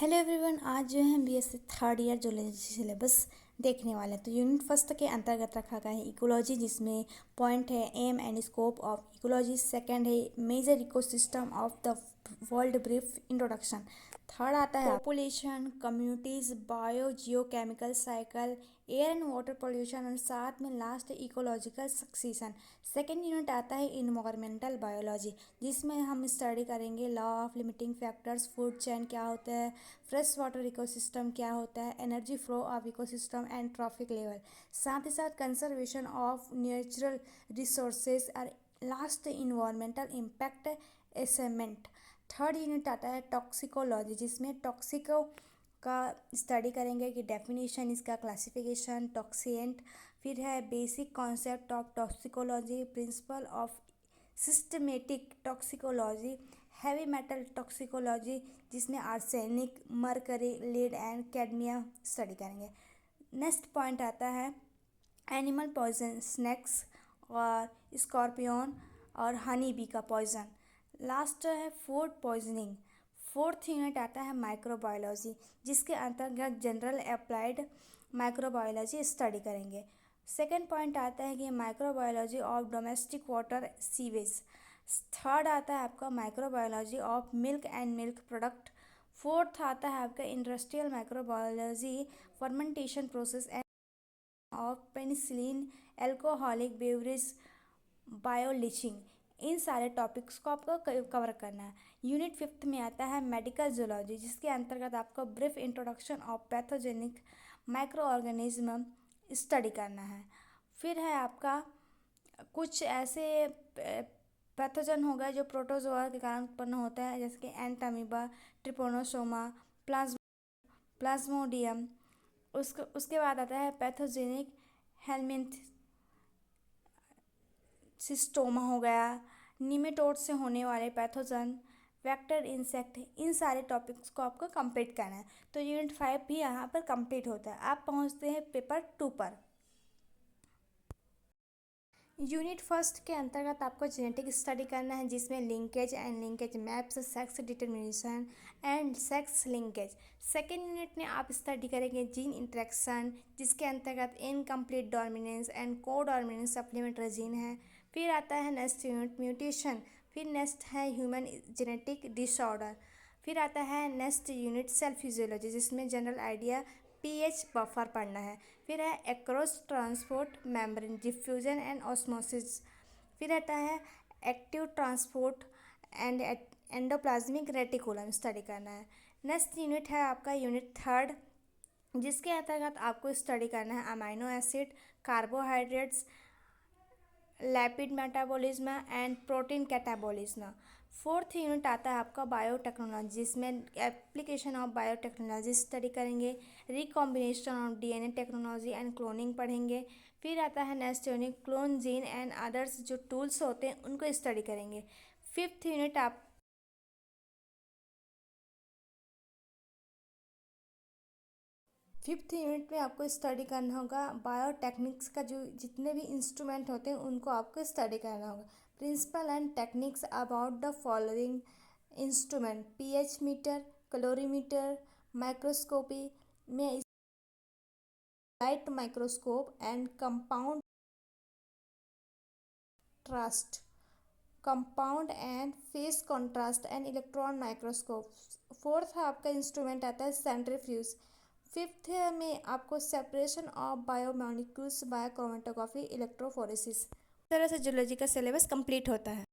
Hello everyone, आज जो है हम BSc third year zoology syllabus देखने वाले हैं। तो यूनिट फर्स्ट के अंतर्गत रखा गया है इकोलॉजी, जिसमें पॉइंट है aim and scope of ecology. Second है major ecosystem of the world, brief introduction. Third आता है population, communities, bio geochemical cycle, air and water pollution, और साथ में last ecological succession. Second unit आता है इन्वायरमेंटल बायोलॉजी, जिसमें हम स्टडी करेंगे law of limiting factors, food chain क्या होता है, फ्रेश वाटर इकोसिस्टम क्या होता है, energy flow of ecosystem and trophic level, साथ ही साथ कंजर्वेशन ऑफ नेचुरल रिसोर्सेज और last environmental impact assessment. Third unit आता है टॉक्सिकोलॉजी, जिसमें टॉक्सिको का स्टडी करेंगे कि डेफिनेशन, इसका क्लासिफिकेशन, टॉक्सिएंट। फिर है basic concept of toxicology, principle of systematic toxicology, heavy metal toxicology, जिसमें arsenic, mercury, lead and cadmium study करेंगे। नेक्स्ट पॉइंट आता है एनिमल पॉइजन, स्नेक्स और स्कॉर्पियन और हनी बी का पॉइजन। लास्ट है फूड पॉइजनिंग। फोर्थ यूनिट आता है माइक्रोबायोलॉजी, जिसके अंतर्गत जनरल अप्लाइड माइक्रोबायोलॉजी स्टडी करेंगे। सेकेंड पॉइंट आता है कि microbiology of domestic water sewage. Third आता है आपका microbiology of milk and milk product. Fourth आता है आपका industrial microbiology, fermentation process and of penicillin, alcoholic beverage, bioleaching. इन सारे टॉपिक्स को आपको कवर करना है। यूनिट फिफ्थ में आता है मेडिकल जूलॉजी, जिसके अंतर्गत आपको brief introduction of pathogenic micro organism study करना है। फिर है आपका कुछ ऐसे पैथोजन हो गए जो प्रोटोजोआ के कारण उत्पन्न होता है, जैसे कि एंटामीबा, ट्रिपोनोसोमा, प्लाज्मोडियम। उसके बाद आता है पैथोजेनिक हेलमिंथ सिस्टोमा हो गया, निमेटोड से होने वाले पैथोजन, वेक्टर इंसेक्ट। इन सारे टॉपिक्स को आपको कंप्लीट करना है। तो यूनिट 5 भी यहाँ पर कंप्लीट होता है। आप पहुँचते हैं पेपर 2 पर। यूनिट फर्स्ट के अंतर्गत आपको जेनेटिक स्टडी करना है, जिसमें linkage and linkage maps, sex determination and sex linkage. Second unit में आप स्टडी करेंगे जीन इंट्रैक्शन, जिसके अंतर्गत इनकम्प्लीट डोमिनेंस एंड को डोमिनेंस सप्लीमेंट्री जीन है। फिर आता है नेक्स्ट यूनिट म्यूटेशन। फिर नेक्स्ट है ह्यूमन जेनेटिक डिसऑर्डर। फिर आता है नेक्स्ट यूनिट सेल फिजियोलॉजी, जिसमें जनरल आइडिया पीएच बफर पढ़ना है। फिर है across transport membrane, diffusion and osmosis. फिर आता है active transport and endoplasmic reticulum study करना है। नेक्स्ट यूनिट है आपका यूनिट थर्ड, जिसके अंतर्गत आपको स्टडी करना है amino acid, carbohydrates, Lapid metabolism and protein catabolism. Fourth unit आता है आपका बायोटेक्नोलॉजी, जिसमें एप्लीकेशन ऑफ बायोटेक्नोलॉजी स्टडी करेंगे, recombination of DNA technology and cloning पढ़ेंगे। फिर आता है next unit clone gene and others, जो टूल्स होते हैं उनको स्टडी करेंगे। फिफ्थ यूनिट आप फिफ्थ यूनिट में आपको स्टडी करना होगा बायोटेक्निक्स का, जो जितने भी इंस्ट्रूमेंट होते हैं उनको आपको स्टडी करना होगा। Principle and techniques about the following instrument: pH meter, calorimeter, microscopy में light microscope and compound and phase contrast and electron microscope. Fourth है आपका इंस्ट्रूमेंट आता है सेंट्रीफ्यूज। फिफ्थ में आपको separation of biomolecules, biochromatography, electrophoresis. इस तरह से जूलॉजी का सिलेबस कंप्लीट होता है।